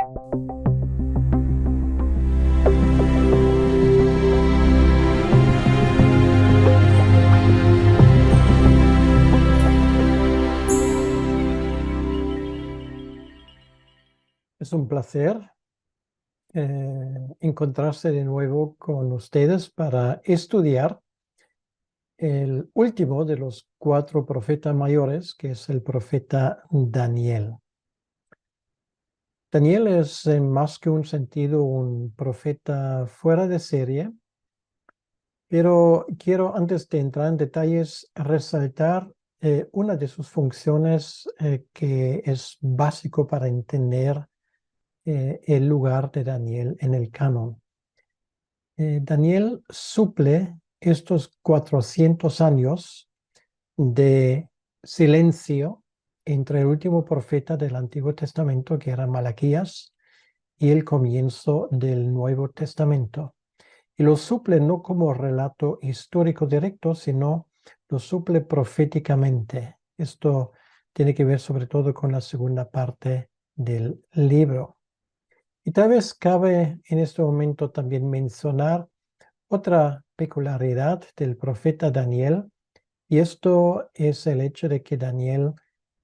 Es un placer encontrarse de nuevo con ustedes para estudiar el último de los 4 profetas mayores, que es el profeta Daniel. Daniel es en más que un sentido un profeta fuera de serie, pero quiero, antes de entrar en detalles, resaltar una de sus funciones que es básico para entender el lugar de Daniel en el canon. Daniel suple estos 400 años de silencio entre el último profeta del Antiguo Testamento, que era Malaquías, y el comienzo del Nuevo Testamento. Y lo suple no como relato histórico directo, sino lo suple proféticamente. Esto tiene que ver sobre todo con la segunda parte del libro. Y tal vez cabe en este momento también mencionar otra peculiaridad del profeta Daniel, y esto es el hecho de que Daniel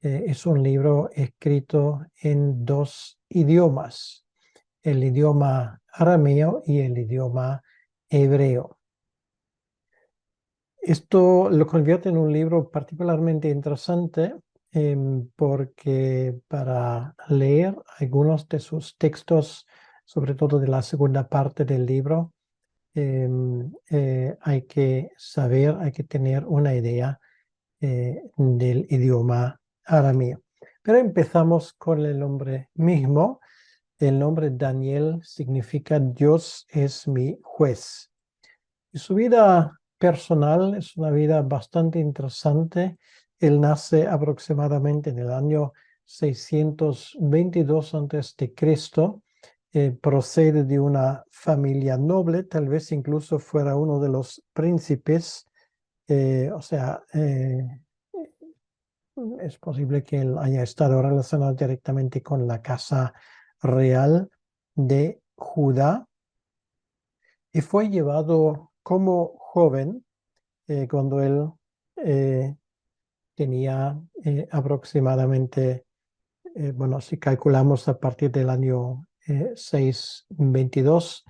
es un libro escrito en 2 idiomas, el idioma arameo y el idioma hebreo. Esto lo convierte en un libro particularmente interesante porque para leer algunos de sus textos, sobre todo de la segunda parte del libro, hay que saber, hay que tener una idea del idioma arameo. Pero empezamos con el nombre mismo. El nombre Daniel significa Dios es mi juez. Y su vida personal es una vida bastante interesante. Él nace aproximadamente en el año 622 a.C. Procede de una familia noble, tal vez incluso fuera uno de los príncipes. Es posible que él haya estado relacionado directamente con la casa real de Judá y fue llevado como joven cuando él eh, tenía aproximadamente, bueno, si calculamos a partir del año 622,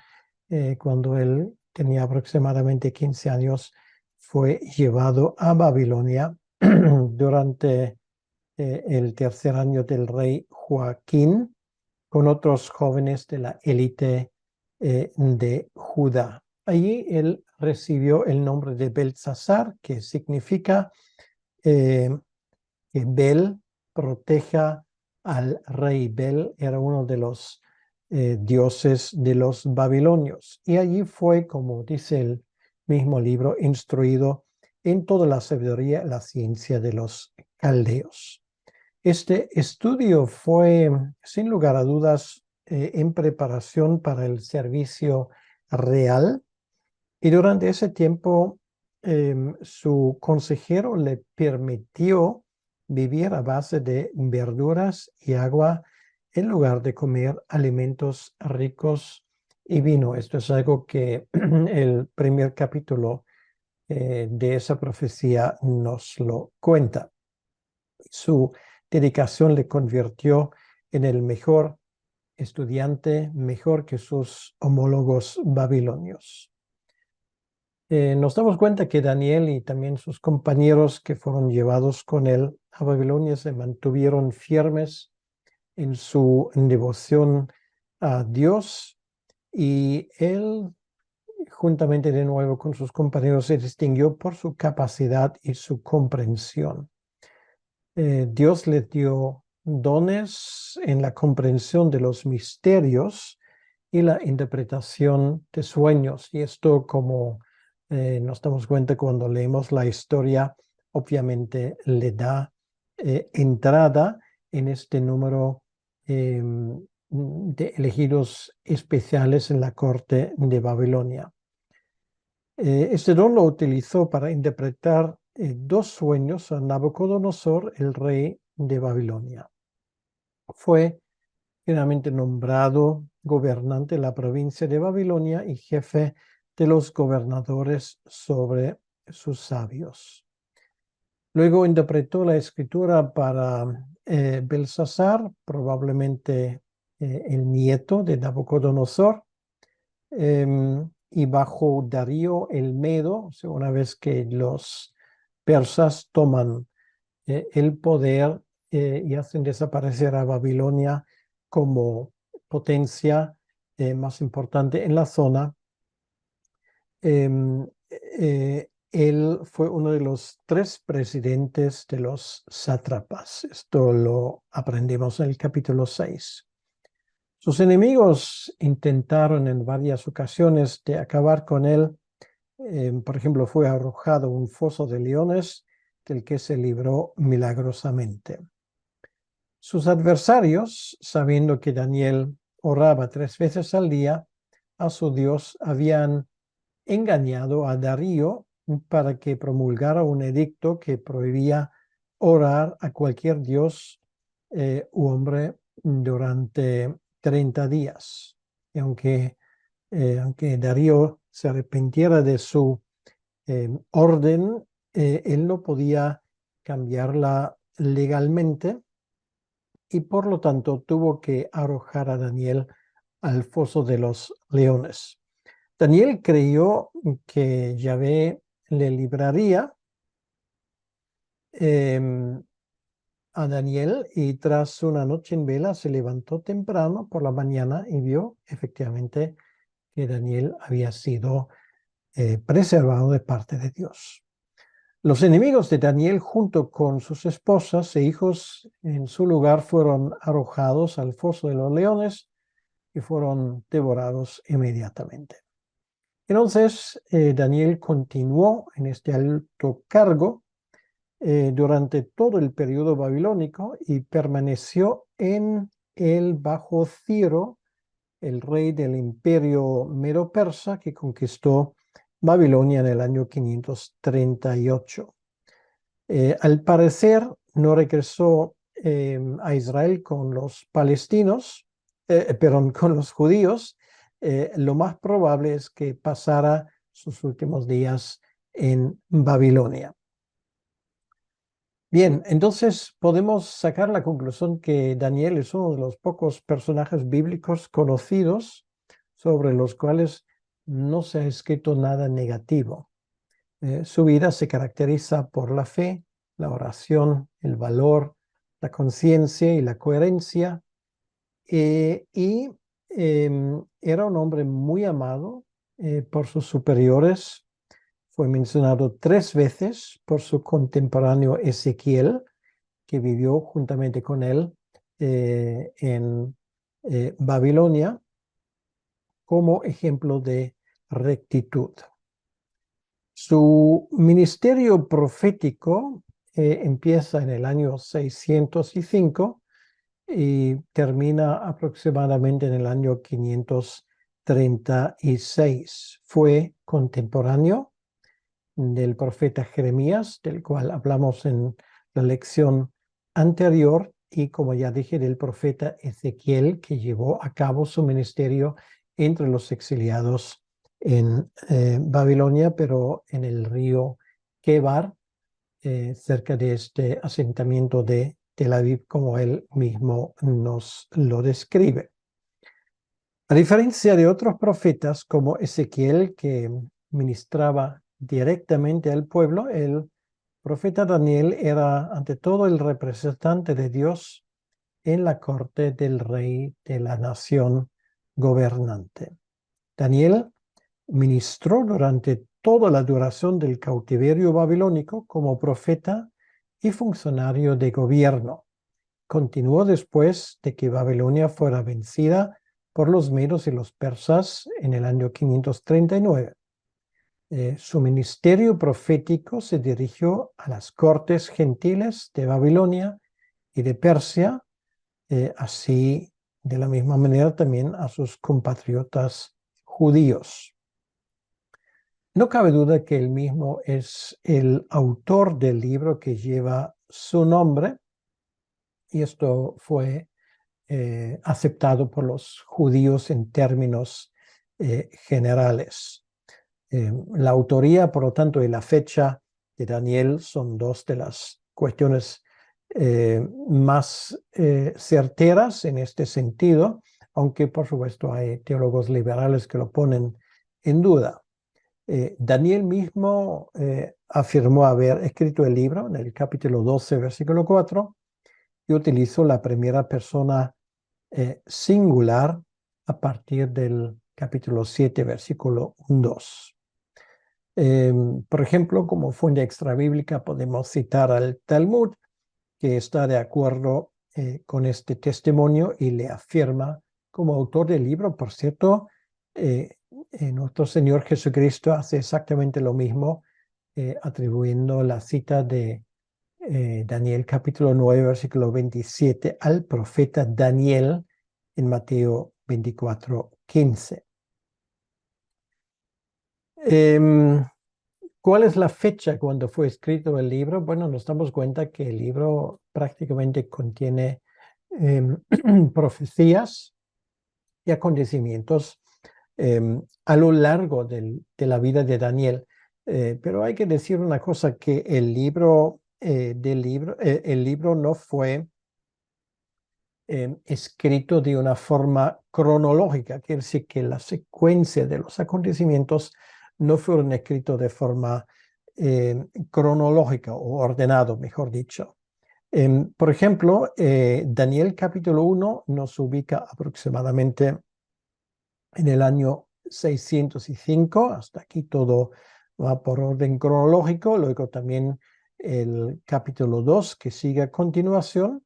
cuando él tenía aproximadamente 15 años, fue llevado a Babilonia durante el tercer año del rey Joaquín, con otros jóvenes de la élite de Judá. Allí él recibió el nombre de Belsasar, que significa que Bel proteja al rey. Bel era uno de los dioses de los babilonios. Y allí fue, como dice el mismo libro, instruido en toda la sabiduría y la ciencia de los caldeos. Este estudio fue, sin lugar a dudas, en preparación para el servicio real, y durante ese tiempo su consejero le permitió vivir a base de verduras y agua en lugar de comer alimentos ricos y vino. Esto es algo que el primer capítulo de esa profecía nos lo cuenta. Su dedicación le convirtió en el mejor estudiante, mejor que sus homólogos babilonios. Nos damos cuenta que Daniel y también sus compañeros que fueron llevados con él a Babilonia se mantuvieron firmes en su devoción a Dios, y él, juntamente de nuevo con sus compañeros, se distinguió por su capacidad y su comprensión. Dios le dio dones en la comprensión de los misterios y la interpretación de sueños. Y esto, como nos damos cuenta cuando leemos la historia, obviamente le da entrada en este número de elegidos especiales en la corte de Babilonia. Este don lo utilizó para interpretar 2 sueños a Nabucodonosor, el rey de Babilonia. Fue finalmente nombrado gobernante de la provincia de Babilonia y jefe de los gobernadores sobre sus sabios. Luego interpretó la escritura para Belsasar, probablemente el nieto de Nabucodonosor, y bajo Darío el Medo, una vez que los persas toman el poder y hacen desaparecer a Babilonia como potencia más importante en la zona. Él fue uno de los 3 presidentes de los sátrapas. Esto lo aprendimos en el capítulo 6. Sus enemigos intentaron en varias ocasiones de acabar con él. Por ejemplo, fue arrojado un foso de leones del que se libró milagrosamente. Sus adversarios, sabiendo que Daniel oraba 3 veces al día a su Dios, habían engañado a Darío para que promulgara un edicto que prohibía orar a cualquier dios u hombre durante 30 días. Y aunque Darío se arrepintiera de su orden, él no podía cambiarla legalmente y por lo tanto tuvo que arrojar a Daniel al foso de los leones. Daniel creyó que Yahvé le libraría a Daniel y tras una noche en vela se levantó temprano por la mañana y vio efectivamente que Daniel había sido preservado de parte de Dios. Los enemigos de Daniel junto con sus esposas e hijos en su lugar fueron arrojados al foso de los leones y fueron devorados inmediatamente. Entonces, Daniel continuó en este alto cargo durante todo el periodo babilónico y permaneció en él bajo Ciro, el rey del imperio medo-persa que conquistó Babilonia en el año 538. Al parecer, no regresó a Israel con los palestinos, con los judíos. Lo más probable es que pasara sus últimos días en Babilonia. Bien, entonces podemos sacar la conclusión que Daniel es uno de los pocos personajes bíblicos conocidos sobre los cuales no se ha escrito nada negativo. Su vida se caracteriza por la fe, la oración, el valor, la conciencia y la coherencia. Era un hombre muy amado por sus superiores. Fue mencionado 3 veces por su contemporáneo Ezequiel, que vivió juntamente con él en Babilonia, como ejemplo de rectitud. Su ministerio profético empieza en el año 605 y termina aproximadamente en el año 536. Fue contemporáneo del profeta Jeremías, del cual hablamos en la lección anterior, y como ya dije, del profeta Ezequiel, que llevó a cabo su ministerio entre los exiliados en Babilonia, pero en el río Quebar, cerca de este asentamiento de Tel Aviv, como él mismo nos lo describe. A diferencia de otros profetas como Ezequiel, que ministraba directamente al pueblo, el profeta Daniel era ante todo el representante de Dios en la corte del rey de la nación gobernante. Daniel ministró durante toda la duración del cautiverio babilónico como profeta y funcionario de gobierno. Continuó después de que Babilonia fuera vencida por los medos y los persas en el año 539. Su ministerio profético se dirigió a las cortes gentiles de Babilonia y de Persia, así de la misma manera también a sus compatriotas judíos. No cabe duda que él mismo es el autor del libro que lleva su nombre, y esto fue aceptado por los judíos en términos generales. La autoría, por lo tanto, y la fecha de Daniel son dos de las cuestiones más certeras en este sentido, aunque por supuesto hay teólogos liberales que lo ponen en duda. Daniel mismo afirmó haber escrito el libro en el capítulo 12, versículo 4, y utilizó la primera persona singular a partir del capítulo 7, versículo 2. Por ejemplo, como fuente extrabíblica podemos citar al Talmud, que está de acuerdo con este testimonio y le afirma como autor del libro. Por cierto, nuestro Señor Jesucristo hace exactamente lo mismo, atribuyendo la cita de Daniel capítulo 9, versículo 27 al profeta Daniel en Mateo 24, 15. ¿Cuál es la fecha cuando fue escrito el libro? Bueno, nos damos cuenta que el libro prácticamente contiene profecías y acontecimientos a lo largo de la vida de Daniel. Pero hay que decir una cosa, que el libro no fue escrito de una forma cronológica, quiere decir que la secuencia de los acontecimientos no fueron escritos de forma cronológica o ordenado, mejor dicho. Por ejemplo, Daniel capítulo 1 nos ubica aproximadamente en el año 605, hasta aquí todo va por orden cronológico, luego también el capítulo 2 que sigue a continuación,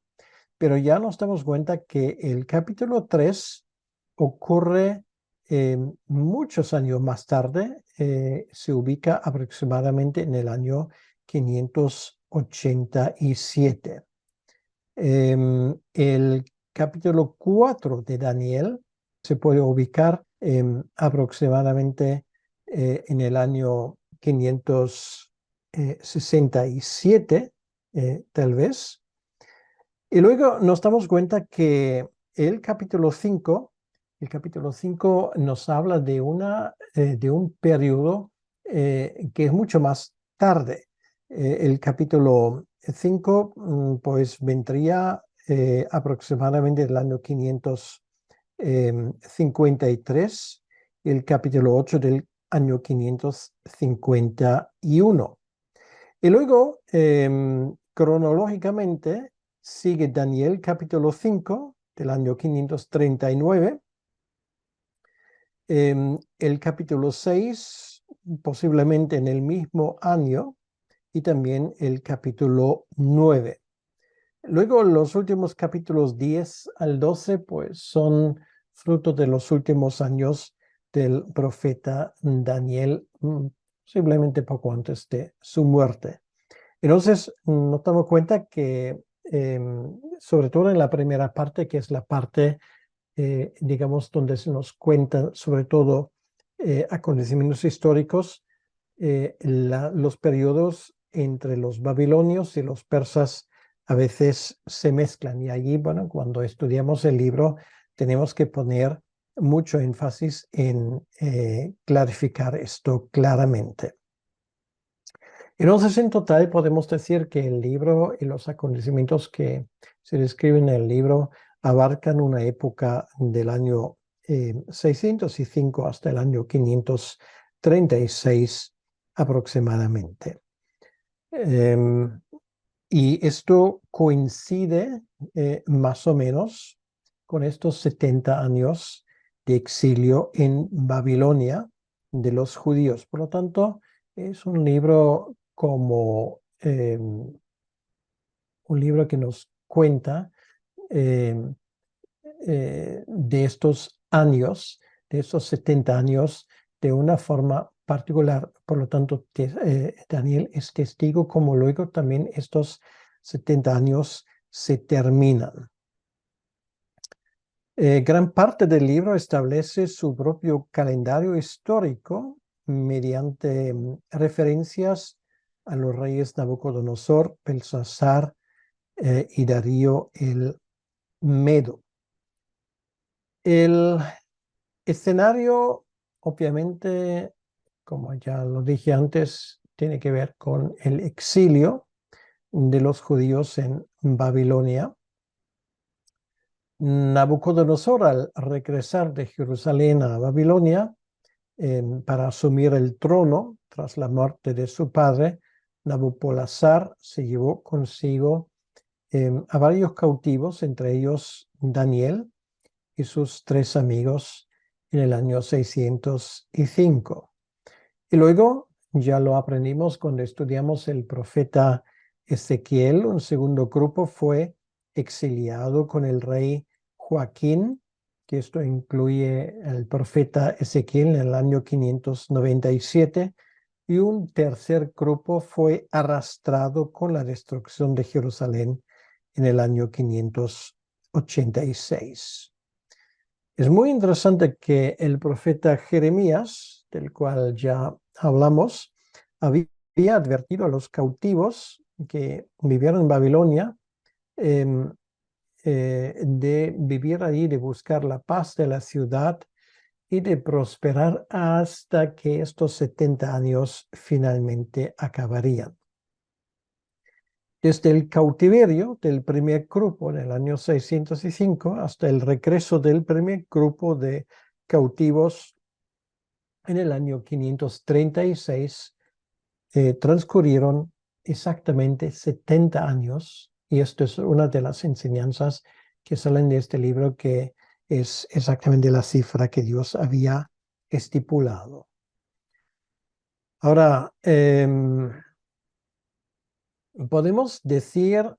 pero ya nos damos cuenta que el capítulo 3 ocurre muchos años más tarde, se ubica aproximadamente en el año 587. El capítulo 4 de Daniel se puede ubicar aproximadamente en el año 567, tal vez. Y luego nos damos cuenta que el capítulo 5 nos habla de un periodo que es mucho más tarde. El capítulo 5 pues vendría aproximadamente del año 553, y el capítulo 8 del año 551. Y luego, cronológicamente, sigue Daniel capítulo 5 del año 539, el capítulo 6 posiblemente en el mismo año, y también el capítulo 9. Luego los últimos capítulos 10 al 12 pues son fruto de los últimos años del profeta Daniel, posiblemente poco antes de su muerte. Entonces nos damos cuenta que sobre todo en la primera parte, que es la parte digamos donde se nos cuentan sobre todo acontecimientos históricos, los periodos entre los babilonios y los persas a veces se mezclan, y allí, bueno, cuando estudiamos el libro tenemos que poner mucho énfasis en clarificar esto claramente. Entonces, en total podemos decir que el libro y los acontecimientos que se describen en el libro abarcan una época del año 605 hasta el año 536 aproximadamente. Y esto coincide más o menos con estos 70 años de exilio en Babilonia de los judíos. Por lo tanto, es un libro como un libro que nos cuenta de estos años, de estos 70 años, de una forma particular. Por lo tanto, Daniel es testigo como luego también estos 70 años se terminan. Gran parte del libro establece su propio calendario histórico mediante referencias a los reyes Nabucodonosor, Belsasar y Darío el Medo. El escenario, obviamente, como ya lo dije antes, tiene que ver con el exilio de los judíos en Babilonia. Nabucodonosor, al regresar de Jerusalén a Babilonia para asumir el trono tras la muerte de su padre, Nabopolassar se llevó consigo a varios cautivos, entre ellos Daniel y sus 3 amigos en el año 605. Y luego, ya lo aprendimos cuando estudiamos el profeta Ezequiel, un segundo grupo fue exiliado con el rey Joaquín, que esto incluye el profeta Ezequiel en el año 597, y un tercer grupo fue arrastrado con la destrucción de Jerusalén en el año 586. Es muy interesante que el profeta Jeremías, del cual ya hablamos, había advertido a los cautivos que vivieron en Babilonia de vivir allí, de buscar la paz de la ciudad y de prosperar hasta que estos 70 años finalmente acabarían. Desde el cautiverio del primer grupo en el año 605 hasta el regreso del primer grupo de cautivos en el año 536, transcurrieron exactamente 70 años, y esto es una de las enseñanzas que salen de este libro, que es exactamente la cifra que Dios había estipulado. Ahora, podemos decir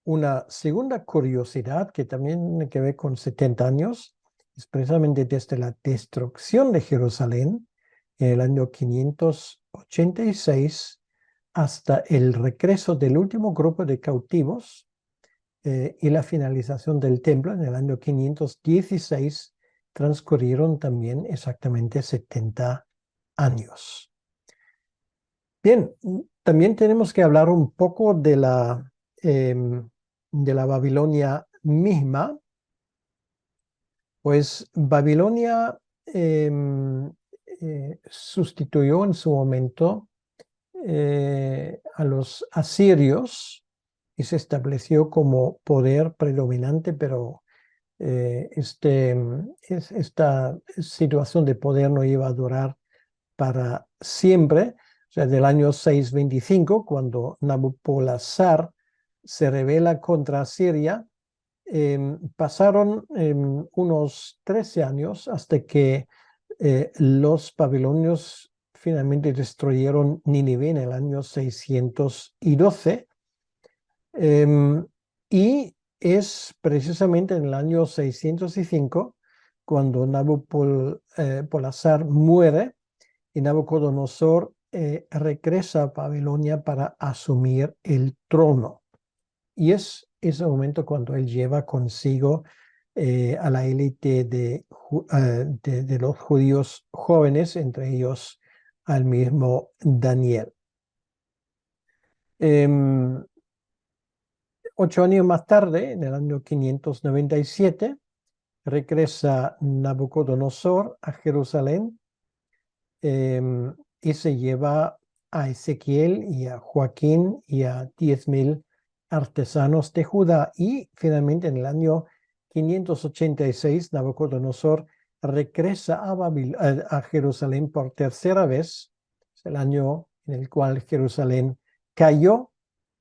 una segunda curiosidad que también tiene que ver con 70 años, es precisamente desde la destrucción de Jerusalén en el año 586 hasta el regreso del último grupo de cautivos y la finalización del templo en el año 516, transcurrieron también exactamente 70 años. Bien, también tenemos que hablar un poco de la Babilonia misma. Pues Babilonia sustituyó en su momento a los asirios y se estableció como poder predominante, pero esta situación de poder no iba a durar para siempre. O sea, del año 625, cuando Nabopolassar se rebela contra Siria, pasaron unos 13 años hasta que los babilonios finalmente destruyeron Nínive en el año 612. Y es precisamente en el año 605 cuando Nabopolassar muere y Nabucodonosor regresa a Babilonia para asumir el trono. Y es ese momento cuando él lleva consigo a la élite de los judíos jóvenes, entre ellos al mismo Daniel. 8 años más tarde, en el año 597, regresa Nabucodonosor a Jerusalén y se lleva a Ezequiel y a Joaquín y a 10,000 artesanos de Judá. Y finalmente en el año 586, Nabucodonosor regresa a Jerusalén por tercera vez. Es el año en el cual Jerusalén cayó,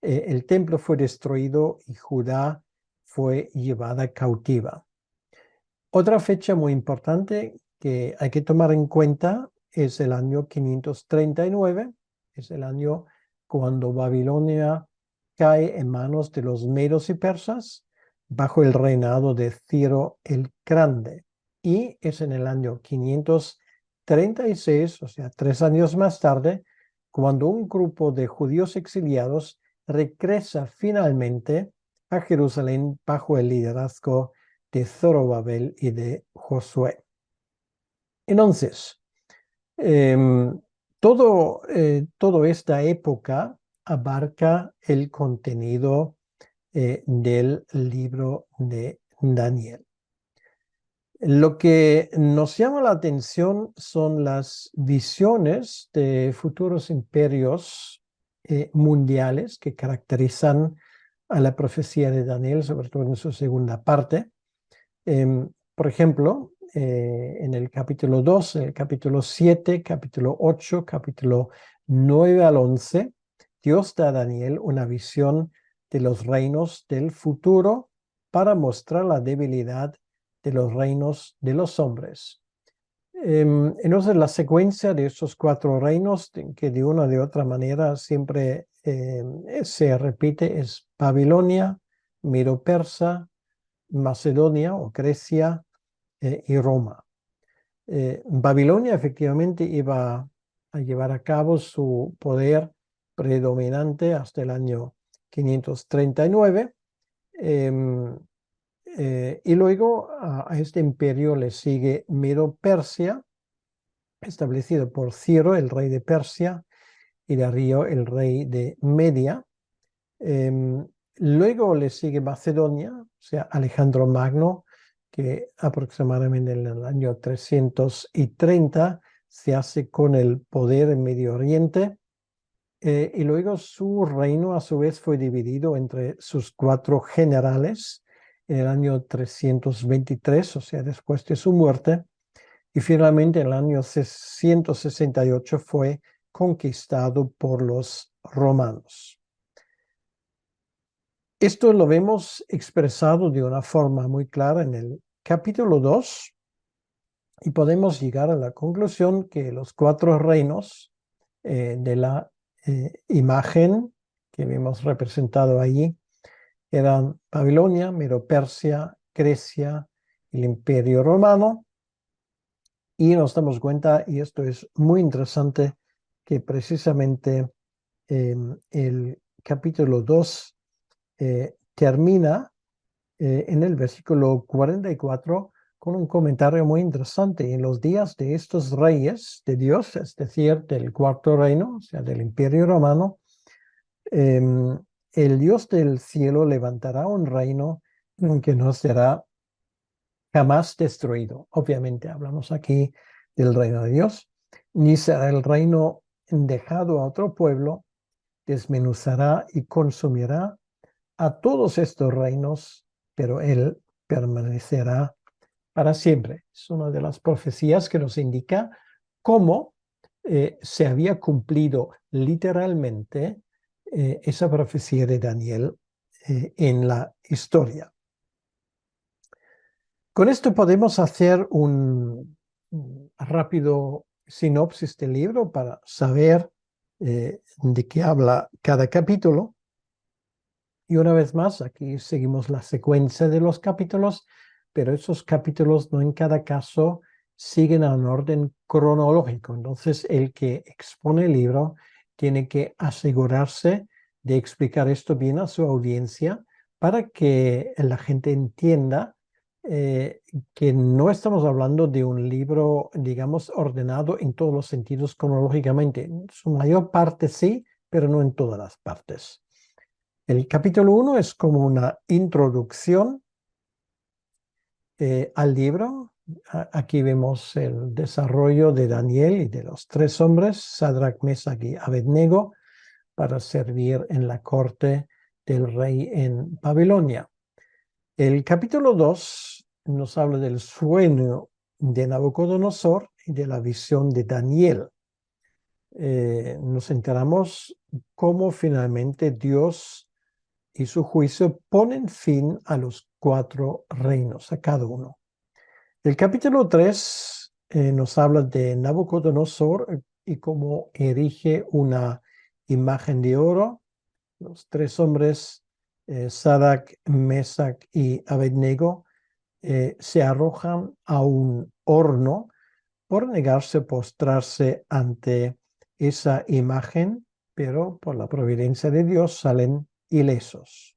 el templo fue destruido y Judá fue llevada cautiva. Otra fecha muy importante que hay que tomar en cuenta es el año 539, es el año cuando Babilonia cae en manos de los medos y persas bajo el reinado de Ciro el Grande. Y es en el año 536, o sea, 3 años más tarde, cuando un grupo de judíos exiliados regresa finalmente a Jerusalén bajo el liderazgo de Zorobabel y de Josué. Entonces, toda esta época abarca el contenido del libro de Daniel. Lo que nos llama la atención son las visiones de futuros imperios mundiales que caracterizan a la profecía de Daniel, sobre todo en su segunda parte. Por ejemplo, en el capítulo 2, en el capítulo 7, capítulo 8, capítulo 9 al 11, Dios da a Daniel una visión de los reinos del futuro para mostrar la debilidad de los reinos de los hombres. Entonces, la secuencia de estos 4 reinos, que de una o de otra manera siempre se repite, es Babilonia, Medo-Persa, Macedonia o Grecia y Roma. Babilonia efectivamente iba a llevar a cabo su poder predominante hasta el año 539. Y luego a este imperio le sigue Medo-Persia, establecido por Ciro, el rey de Persia, y Darío, el rey de Media. Luego le sigue Macedonia, o sea, Alejandro Magno, que aproximadamente en el año 330 se hace con el poder en Medio Oriente. Y luego su reino a su vez fue dividido entre sus 4 generales en el año 323, o sea, después de su muerte. Y finalmente en el año 168 fue conquistado por los romanos. Esto lo vemos expresado de una forma muy clara en el capítulo 2 y podemos llegar a la conclusión que los 4 reinos de la imagen que vemos representado allí eran Babilonia, Medo-Persia, Grecia, el Imperio Romano. Y nos damos cuenta, y esto es muy interesante, que precisamente el capítulo 2 termina en el versículo 44 con un comentario muy interesante. En los días de estos reyes de Dios, es decir, del 4º reino, o sea, del Imperio Romano, el Dios del cielo levantará un reino que no será jamás destruido. Obviamente hablamos aquí del reino de Dios, ni será el reino dejado a otro pueblo, desmenuzará y consumirá a todos estos reinos, pero él permanecerá para siempre. Es una de las profecías que nos indica cómo se había cumplido literalmente esa profecía de Daniel en la historia. Con esto podemos hacer un rápido sinopsis del libro para saber de qué habla cada capítulo. Y una vez más, aquí seguimos la secuencia de los capítulos, pero esos capítulos no en cada caso siguen a un orden cronológico. Entonces, el que expone el libro tiene que asegurarse de explicar esto bien a su audiencia para que la gente entienda que no estamos hablando de un libro, digamos, ordenado en todos los sentidos cronológicamente. En su mayor parte sí, pero no en todas las partes. El capítulo 1 es como una introducción al libro. Aquí vemos el desarrollo de Daniel y de los 3 hombres, Sadrach, Mesach y Abednego, para servir en la corte del rey en Babilonia. El capítulo 2 nos habla del sueño de Nabucodonosor y de la visión de Daniel. Nos enteramos cómo finalmente Dios y su juicio ponen fin a los 4 reinos, a cada uno. El capítulo 3 nos habla de Nabucodonosor y cómo erige una imagen de oro. Los 3 hombres, Sadrach, Mesach y Abednego, se arrojan a un horno por negarse a postrarse ante esa imagen, pero por la providencia de Dios salen ilesos.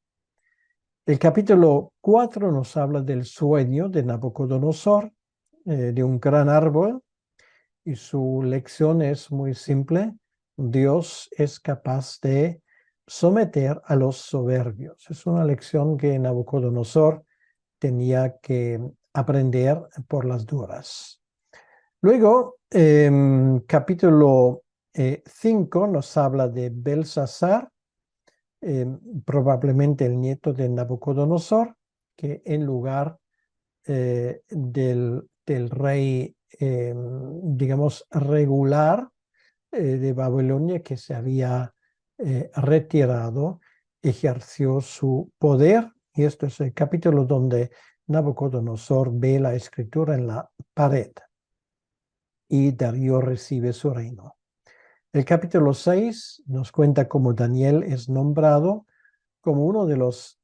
El capítulo 4 nos habla del sueño de Nabucodonosor, de un gran árbol, y su lección es muy simple. Dios es capaz de someter a los soberbios. Es una lección que Nabucodonosor tenía que aprender por las duras. Luego, capítulo 5 nos habla de Belsasar, probablemente el nieto de Nabucodonosor, que en lugar del rey, digamos, regular de Babilonia, que se había retirado, ejerció su poder. Y esto es el capítulo donde Nabucodonosor ve la escritura en la pared y Darío recibe su reino. El capítulo 6 nos cuenta cómo Daniel es nombrado como uno de los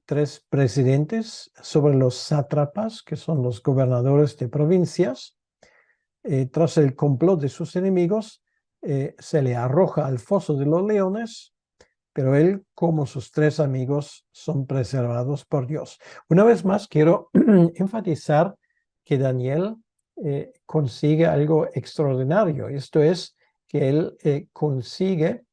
3 presidentes sobre los sátrapas, que son los gobernadores de provincias. Tras el complot de sus enemigos, se le arroja al foso de los leones, pero él, como sus 3 amigos, son preservados por Dios. Una vez más, quiero enfatizar que Daniel consigue algo extraordinario. Esto es que él consigue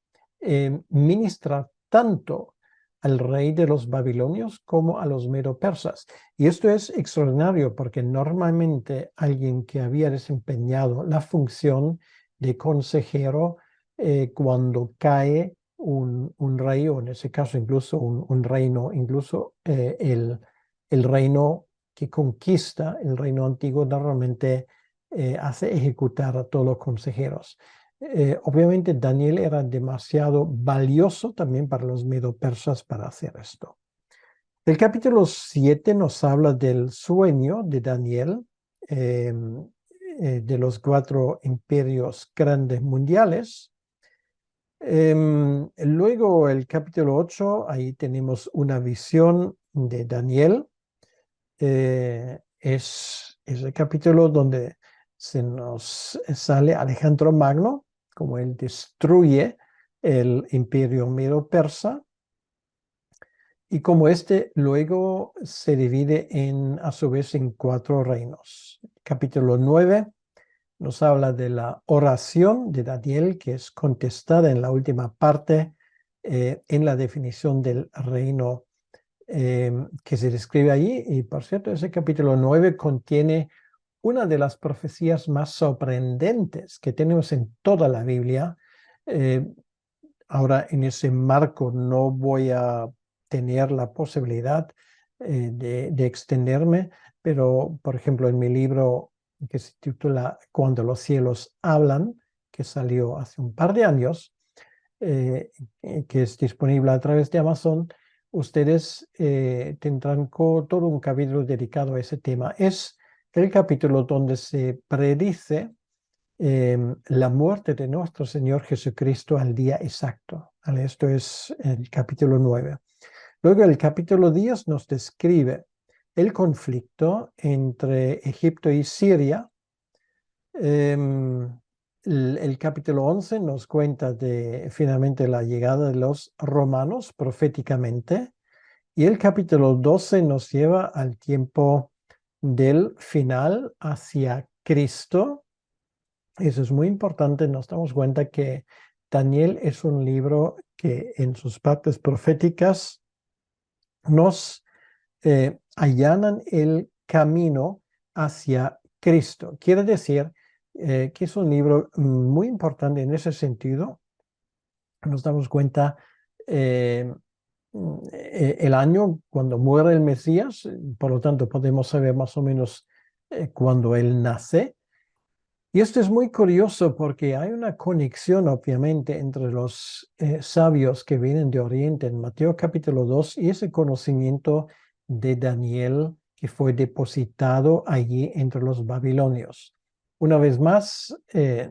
ministrar tanto al rey de los babilonios como a los medo-persas. Y esto es extraordinario porque normalmente alguien que había desempeñado la función de consejero cuando cae un rey, o en ese caso incluso un reino, incluso el reino que conquista, el reino antiguo, normalmente hace ejecutar a todos los consejeros. Obviamente Daniel era demasiado valioso también para los medo-persas para hacer esto. El capítulo 7 nos habla del sueño de Daniel, de los 4 imperios grandes mundiales. Luego el capítulo 8, ahí tenemos una visión de Daniel. Es el capítulo donde se nos sale Alejandro Magno, como él destruye el imperio medo-persa, y como este luego se divide a su vez en 4 reinos. Capítulo 9 nos habla de la oración de Daniel, que es contestada en la última parte en la definición del reino que se describe allí. Y por cierto, ese capítulo 9 contiene una de las profecías más sorprendentes que tenemos en toda la Biblia. Ahora, en ese marco no voy a tener la posibilidad de extenderme, pero, por ejemplo, en mi libro que se titula Cuando los cielos hablan, que salió hace un par de años, que es disponible a través de Amazon, ustedes tendrán todo un capítulo dedicado a ese tema. Es el capítulo donde se predice la muerte de nuestro Señor Jesucristo al día exacto. ¿Vale? Esto es el capítulo 9. Luego el capítulo 10 nos describe el conflicto entre Egipto y Siria. El capítulo 11 nos cuenta de finalmente la llegada de los romanos proféticamente. Y el capítulo 12 nos lleva al tiempo del final hacia Cristo. Eso es muy importante. Nos damos cuenta que Daniel es un libro que en sus partes proféticas nos allanan el camino hacia Cristo. Quiere decir que es un libro muy importante en ese sentido. Nos damos cuenta el año cuando muere el Mesías, por lo tanto podemos saber más o menos cuando él nace. Y esto es muy curioso porque hay una conexión, obviamente, entre los sabios que vienen de Oriente en Mateo capítulo 2 y ese conocimiento de Daniel que fue depositado allí entre los babilonios. Una vez más,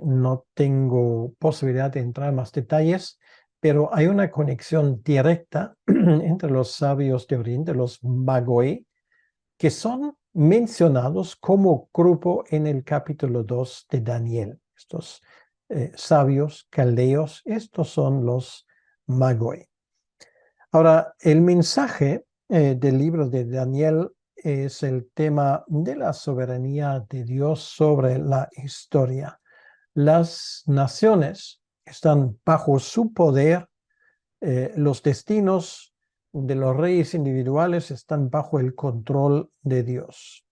no tengo posibilidad de entrar en más detalles, pero hay una conexión directa entre los sabios de Oriente, los Magoi, que son mencionados como grupo en el capítulo 2 de Daniel. Estos sabios caldeos, estos son los Magoi. Ahora, el mensaje del libro de Daniel es el tema de la soberanía de Dios sobre la historia. Las naciones están bajo su poder, los destinos de los reyes individuales están bajo el control de Dios.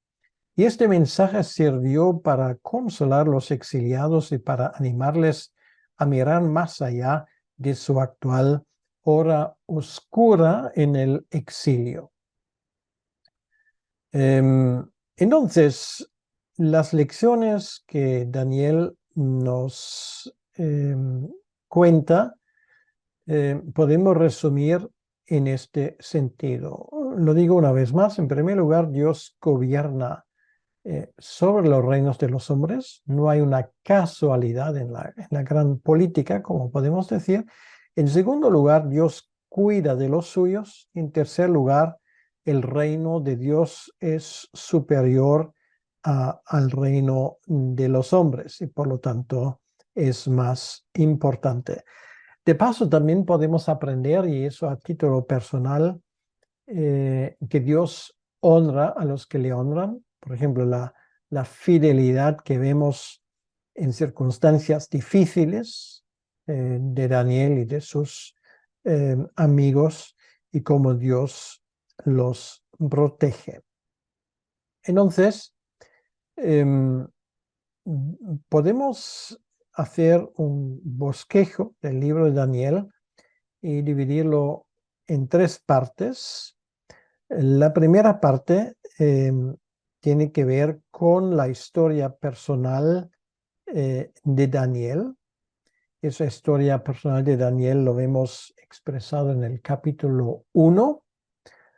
Y este mensaje sirvió para consolar a los exiliados y para animarles a mirar más allá de su actual hora oscura en el exilio. Entonces, las lecciones que Daniel nos cuenta podemos resumir en este sentido. Lo digo una vez más, en primer lugar, Dios gobierna sobre los reinos de los hombres. No hay una casualidad en la gran política, como podemos decir. En segundo lugar, Dios cuida de los suyos. En tercer lugar, el reino de Dios es superior al reino de los hombres y por lo tanto es más importante. De paso, también podemos aprender, y eso a título personal, que Dios honra a los que le honran. Por ejemplo, la fidelidad que vemos en circunstancias difíciles de Daniel y de sus amigos y cómo Dios los protege. Entonces, podemos hacer un bosquejo del libro de Daniel y dividirlo en tres partes. La primera parte tiene que ver con la historia personal de Daniel. Esa historia personal de Daniel lo vemos expresado en el capítulo 1.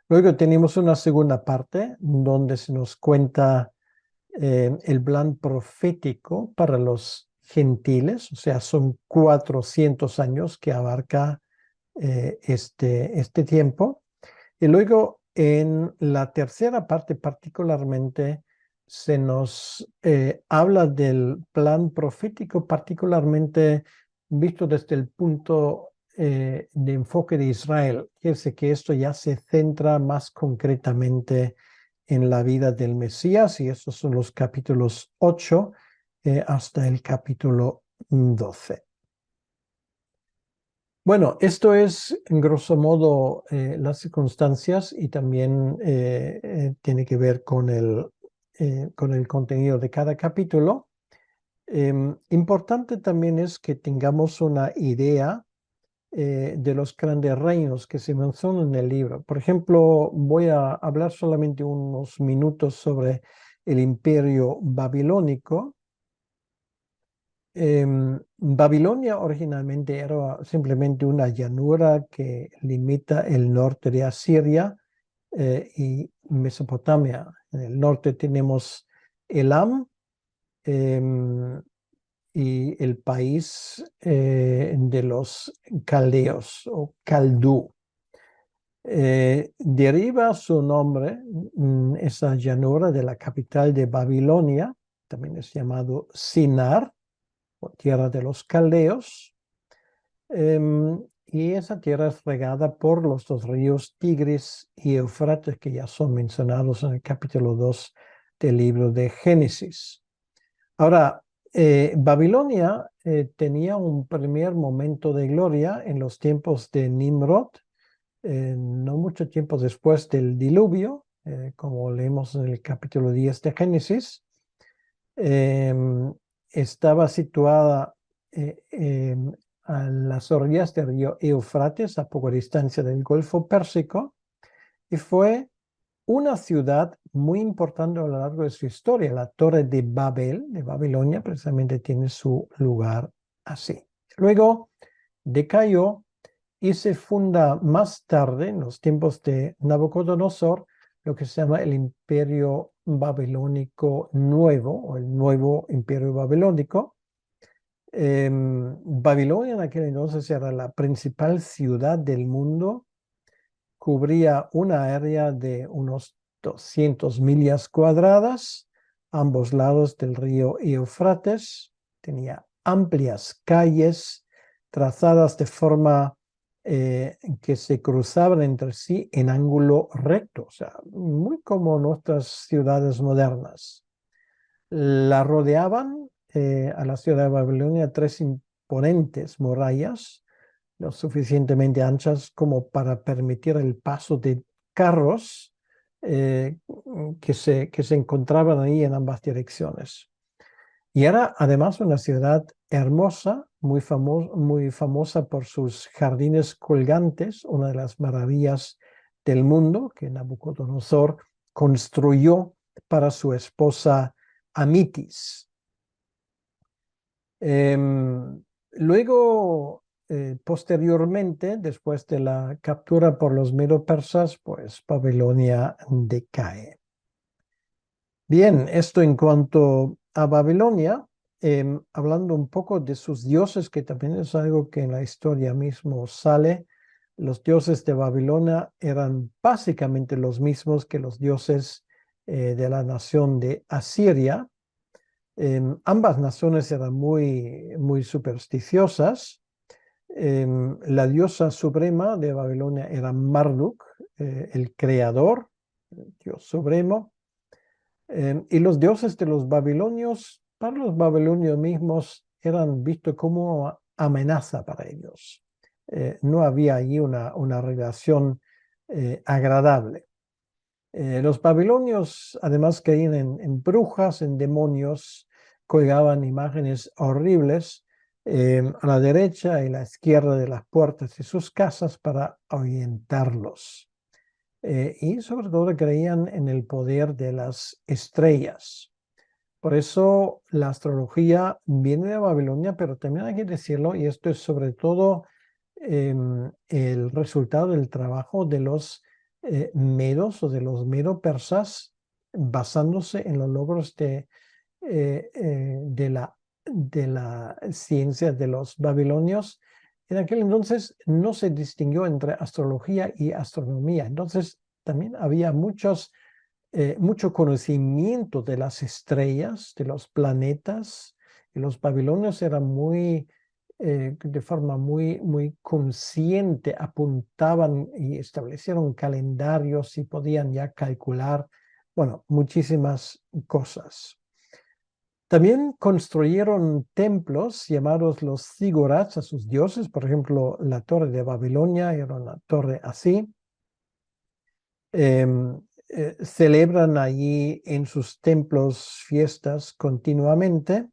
Luego tenemos una segunda parte donde se nos cuenta el plan profético para los gentiles, o sea, son 400 años que abarca este tiempo. Y luego en la tercera parte particularmente se nos habla del plan profético, particularmente visto desde el punto de enfoque de Israel. Quiere decir que esto ya se centra más concretamente en la vida del Mesías, y estos son los capítulos 8 hasta el capítulo 12. Bueno, esto es en grosso modo las circunstancias y también tiene que ver con el contenido de cada capítulo. Importante también es que tengamos una idea de los grandes reinos que se mencionan en el libro. Por ejemplo, voy a hablar solamente unos minutos sobre el imperio babilónico. Babilonia originalmente era simplemente una llanura que limita el norte de Asiria y Mesopotamia. En el norte tenemos Elam y el país de los caldeos o Caldú. Deriva su nombre, esa llanura, de la capital de Babilonia, también es llamado Sinar, o tierra de los caldeos, y esa tierra es regada por los dos ríos Tigris y Eufrates, que ya son mencionados en el capítulo 2 del libro de Génesis. Ahora, Babilonia tenía un primer momento de gloria en los tiempos de Nimrod, no mucho tiempo después del diluvio, como leemos en el capítulo 10 de Génesis. Estaba situada a las orillas del río Eufrates, a poca distancia del Golfo Pérsico, y fue una ciudad muy importante a lo largo de su historia. La Torre de Babel, de Babilonia, precisamente tiene su lugar así. Luego decayó y se funda más tarde, en los tiempos de Nabucodonosor, lo que se llama el Imperio Babilónico Nuevo, o el Nuevo Imperio Babilónico. Babilonia en aquel entonces era la principal ciudad del mundo, cubría una área de unos 200 millas cuadradas, ambos lados del río Eufrates, tenía amplias calles trazadas de forma que se cruzaban entre sí en ángulo recto, o sea, muy como nuestras ciudades modernas. La rodeaban a la ciudad de Babilonia tres imponentes murallas, lo suficientemente anchas como para permitir el paso de carros que se encontraban ahí en ambas direcciones. Y era además una ciudad hermosa, muy famosa por sus jardines colgantes, una de las maravillas del mundo que Nabucodonosor construyó para su esposa Amitis. Luego, posteriormente, después de la captura por los medo-persas, pues Babilonia decae. Bien, esto en cuanto a Babilonia, hablando un poco de sus dioses, que también es algo que en la historia mismo sale. Los dioses de Babilonia eran básicamente los mismos que los dioses de la nación de Asiria. Ambas naciones eran muy supersticiosas. La diosa suprema de Babilonia era Marduk, el creador, el dios supremo. Y los dioses de los babilonios, para los babilonios mismos, eran vistos como amenaza para ellos. No había allí una relación agradable. Los babilonios además creían en brujas, en demonios, colgaban imágenes horribles a la derecha y la izquierda de las puertas de sus casas para ahuyentarlos. Y sobre todo creían en el poder de las estrellas. Por eso la astrología viene de Babilonia, pero también hay que decirlo, y esto es sobre todo el resultado del trabajo de los medos o de los medo-persas, basándose en los logros de la ciencia de los babilonios. En aquel entonces no se distinguió entre astrología y astronomía. Entonces también había mucho conocimiento de las estrellas, de los planetas. Y los babilonios eran de forma muy consciente, apuntaban y establecieron calendarios y podían ya calcular, bueno, muchísimas cosas. También construyeron templos llamados los zigurats a sus dioses. Por ejemplo, la torre de Babilonia era una torre así. Celebran allí en sus templos fiestas continuamente.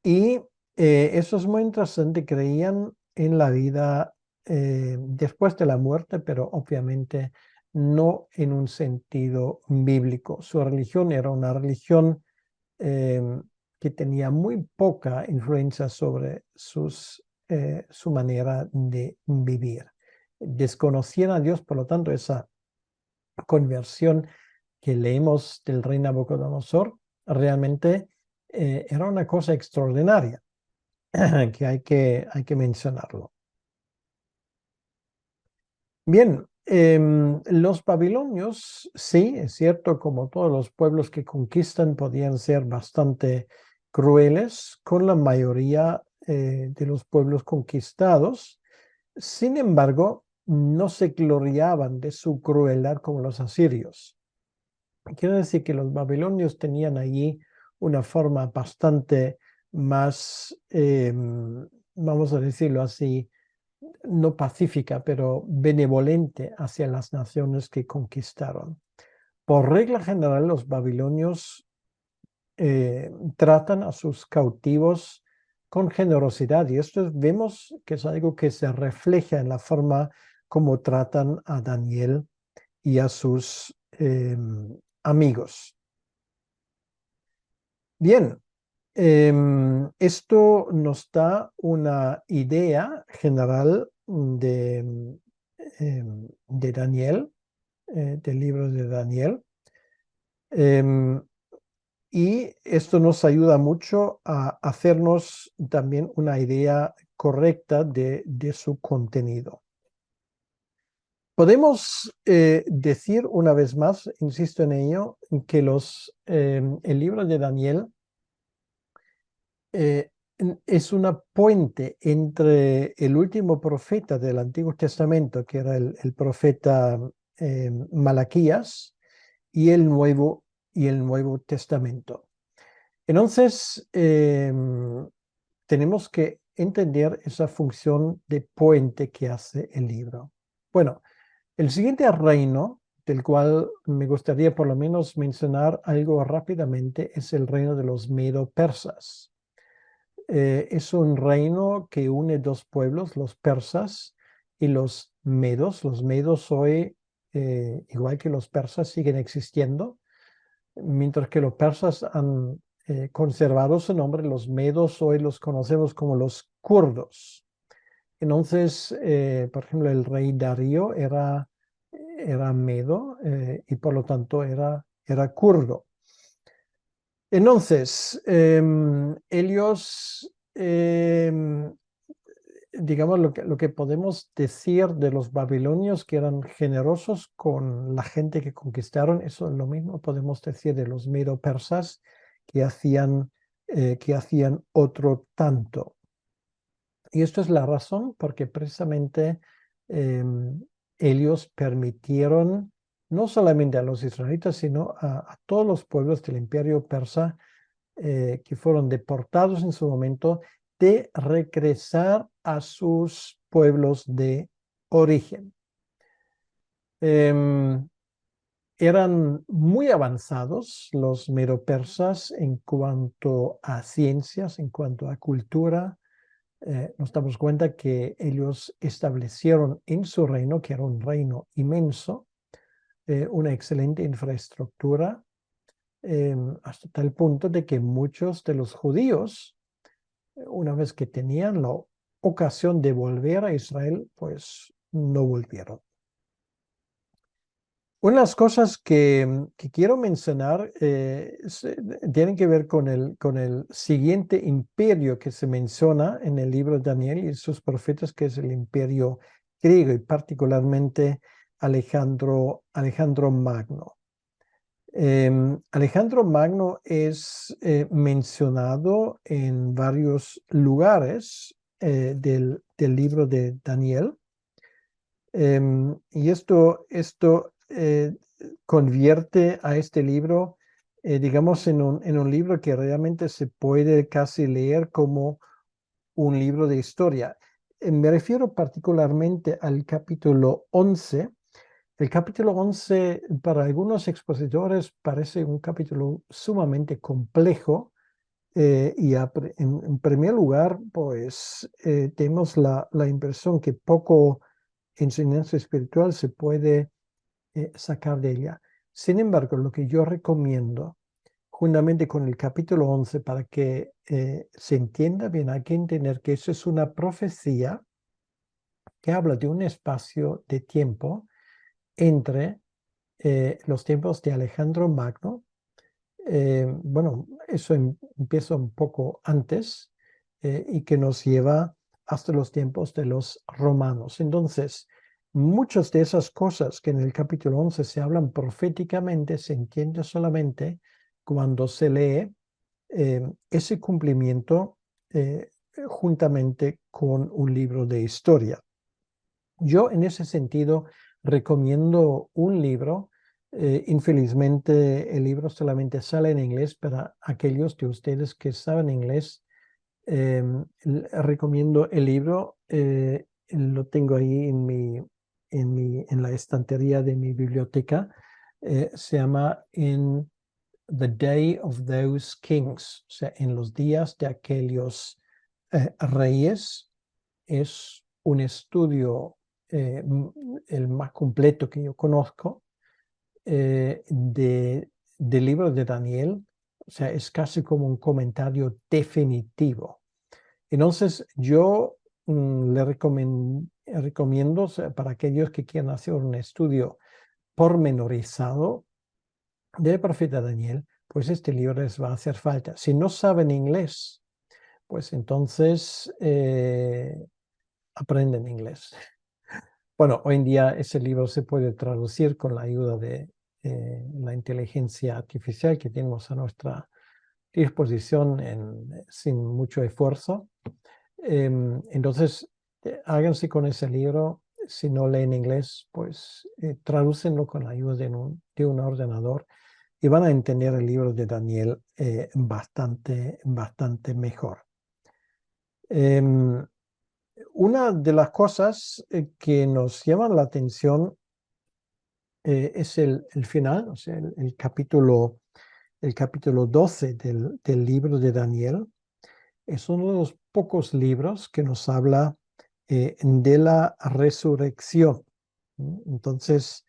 Y eso es muy interesante. Creían en la vida después de la muerte, pero obviamente no en un sentido bíblico. Su religión era una religión que tenía muy poca influencia sobre su manera de vivir. Desconocían a Dios, por lo tanto, esa conversión que leemos del rey Nabucodonosor realmente era una cosa extraordinaria que hay que mencionarlo. Bien, los babilonios, sí, es cierto, como todos los pueblos que conquistan, podían ser bastante crueles con la mayoría de los pueblos conquistados. Sin embargo, no se gloriaban de su crueldad como los asirios. Quiero decir que los babilonios tenían allí una forma bastante más, vamos a decirlo así, no pacífica, pero benevolente hacia las naciones que conquistaron. Por regla general, los babilonios tratan a sus cautivos con generosidad, y esto vemos que es algo que se refleja en la forma como tratan a Daniel y a sus amigos. Bien, esto nos da una idea general de Daniel, del libro de Daniel. Y esto nos ayuda mucho a hacernos también una idea correcta de su contenido. Podemos decir una vez más, insisto en ello, que el libro de Daniel es una puente entre el último profeta del Antiguo Testamento, que era el profeta Malaquías, y el Nuevo Testamento. Entonces, tenemos que entender esa función de puente que hace el libro. Bueno, el siguiente reino del cual me gustaría por lo menos mencionar algo rápidamente, es el reino de los medo-persas. Es un reino que une dos pueblos, los persas y los medos. Los medos hoy, igual que los persas, siguen existiendo, mientras que los persas han conservado su nombre. Los medos hoy los conocemos como los kurdos. Entonces, por ejemplo, el rey Darío era medo y por lo tanto era kurdo. Entonces, ellos, digamos, lo que podemos decir de los babilonios, que eran generosos con la gente que conquistaron, eso es lo mismo podemos decir de los medo-persas, que hacían otro tanto. Y esto es la razón porque precisamente ellos permitieron no solamente a los israelitas, sino a todos los pueblos del imperio persa que fueron deportados en su momento, de regresar a sus pueblos de origen. Eran muy avanzados los medo-persas en cuanto a ciencias, en cuanto a cultura. Nos damos cuenta que ellos establecieron en su reino, que era un reino inmenso, una excelente infraestructura, hasta tal punto de que muchos de los judíos, una vez que tenían la ocasión de volver a Israel, pues no volvieron. Una de las cosas que quiero mencionar tienen que ver con el siguiente imperio que se menciona en el libro de Daniel y sus profetas, que es el imperio griego y particularmente Alejandro Magno. Alejandro Magno es mencionado en varios lugares del libro de Daniel. Y esto convierte a este libro, digamos, en un libro que realmente se puede casi leer como un libro de historia. Me refiero particularmente al capítulo 11. El capítulo 11 para algunos expositores parece un capítulo sumamente complejo. Y en primer lugar, pues tenemos la impresión que poco enseñanza espiritual se puede sacar de ella. Sin embargo, lo que yo recomiendo, juntamente con el capítulo 11, para que se entienda bien, hay que entender que eso es una profecía que habla de un espacio de tiempo entre los tiempos de Alejandro Magno. Bueno, eso empieza un poco antes y que nos lleva hasta los tiempos de los romanos. Entonces, muchas de esas cosas que en el capítulo 11 se hablan proféticamente se entiende solamente cuando se lee ese cumplimiento juntamente con un libro de historia. Yo en ese sentido recomiendo un libro. Infelizmente el libro solamente sale en inglés. Para aquellos de ustedes que saben inglés, recomiendo el libro. Lo tengo ahí en la estantería de mi biblioteca. Se llama In the Day of Those Kings, o sea, en los días de aquellos reyes. Es un estudio el más completo que yo conozco del libro de Daniel. O sea, es casi como un comentario definitivo. Entonces, yo le recomiendo, o sea, para aquellos que quieran hacer un estudio pormenorizado del profeta Daniel, pues este libro les va a hacer falta. Si no saben inglés, pues entonces aprenden inglés. Bueno, hoy en día ese libro se puede traducir con la ayuda de la inteligencia artificial que tenemos a nuestra disposición sin mucho esfuerzo. Entonces, háganse con ese libro. Si no leen inglés, pues tradúcenlo con la ayuda de un ordenador y van a entender el libro de Daniel bastante mejor. Una de las cosas que nos llaman la atención es el final, o sea, el capítulo 12 del libro de Daniel. Es uno de los pocos libros que nos habla de la resurrección. Entonces,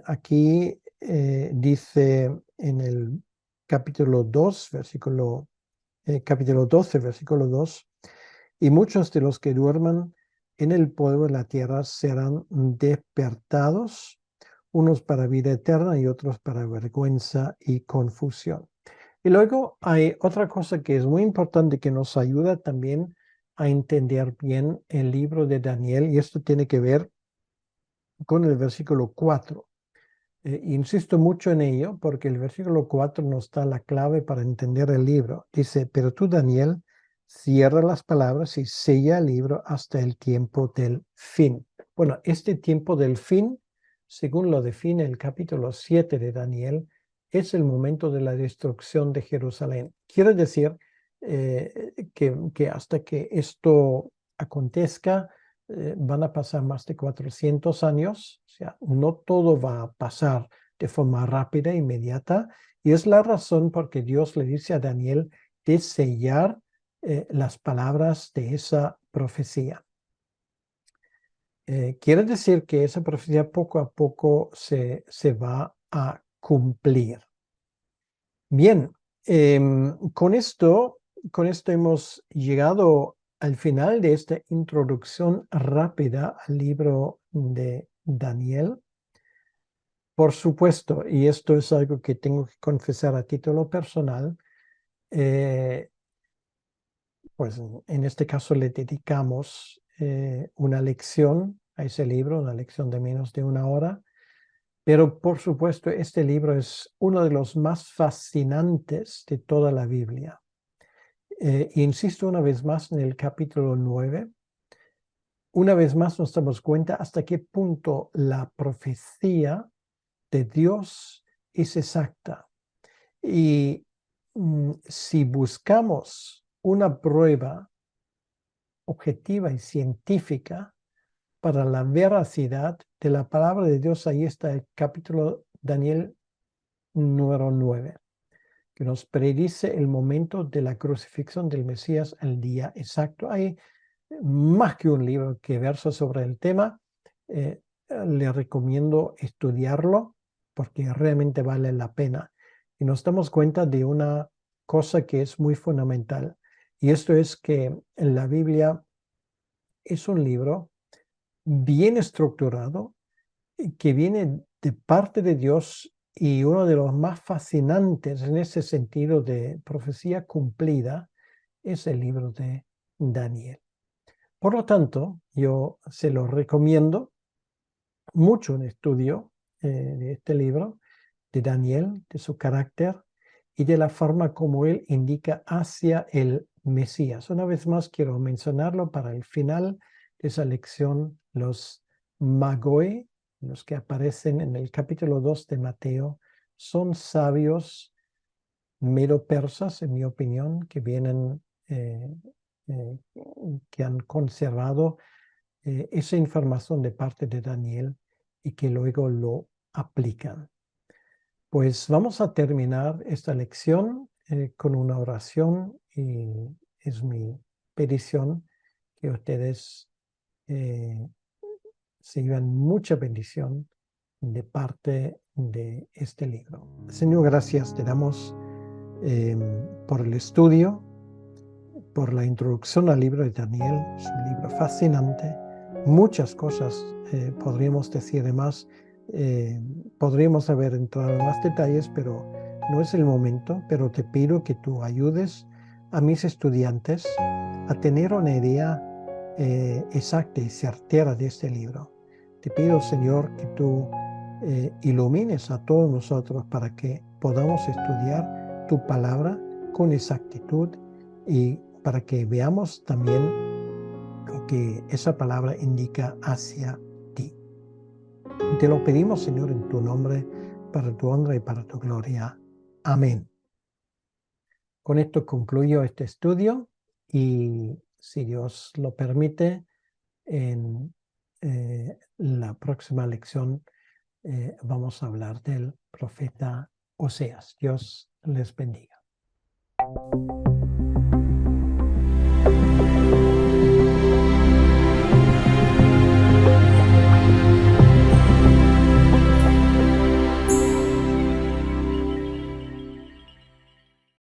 aquí dice en el capítulo 2, capítulo 12, versículo 2, y muchos de los que duerman en el polvo de la tierra serán despertados, unos para vida eterna y otros para vergüenza y confusión. Y luego hay otra cosa que es muy importante que nos ayuda también a entender bien el libro de Daniel, y esto tiene que ver con el versículo 4. Insisto mucho en ello porque el versículo 4 nos da la clave para entender el libro. Dice, pero tú, Daniel, cierra las palabras y sella el libro hasta el tiempo del fin. Bueno, este tiempo del fin, según lo define el capítulo 7 de Daniel, es el momento de la destrucción de Jerusalén. Quiere decir que hasta que esto acontezca, van a pasar más de 400 años, o sea, no todo va a pasar de forma rápida, inmediata, y es la razón por que Dios le dice a Daniel de sellar las palabras de esa profecía. Quiere decir que esa profecía poco a poco se va a cumplir. Bien, con esto hemos llegado al final de esta introducción rápida al libro de Daniel. Por supuesto, y esto es algo que tengo que confesar a título personal, pues en este caso le dedicamos una lección a ese libro, una lección de menos de una hora. Pero por supuesto, este libro es uno de los más fascinantes de toda la Biblia. Insisto una vez más en el capítulo 9. Una vez más nos damos cuenta hasta qué punto la profecía de Dios es exacta. Y si buscamos una prueba objetiva y científica para la veracidad de la palabra de Dios, ahí está el capítulo Daniel número 9, que nos predice el momento de la crucifixión del Mesías, el día exacto. Hay más que un libro que versa sobre el tema. Le recomiendo estudiarlo porque realmente vale la pena. Y nos damos cuenta de una cosa que es muy fundamental. Y esto es que la Biblia es un libro bien estructurado que viene de parte de Dios, y uno de los más fascinantes en ese sentido de profecía cumplida es el libro de Daniel. Por lo tanto, yo se lo recomiendo mucho en estudio de este libro de Daniel, de su carácter y de la forma como él indica hacia el Mesías. Una vez más quiero mencionarlo para el final de esa lección, los magoi, los que aparecen en el capítulo 2 de Mateo, son sabios medo-persas, en mi opinión, que vienen, que han conservado esa información de parte de Daniel y que luego lo aplican. Pues vamos a terminar esta lección con una oración, y es mi petición que ustedes se lleven mucha bendición de parte de este libro. Señor, gracias te damos por el estudio, por la introducción al libro de Daniel. Es un libro fascinante. Muchas cosas podríamos decir de más. Podríamos haber entrado en más detalles, pero no es el momento. Pero te pido que tú ayudes a mis estudiantes a tener una idea exacta y certera de este libro. Te pido, Señor, que tú ilumines a todos nosotros para que podamos estudiar tu palabra con exactitud, y para que veamos también que esa palabra indica hacia ti. Te lo pedimos, Señor, en tu nombre, para tu honra y para tu gloria. Amén. Con esto concluyo este estudio, y si Dios lo permite, en la próxima lección vamos a hablar del profeta Oseas. Dios les bendiga.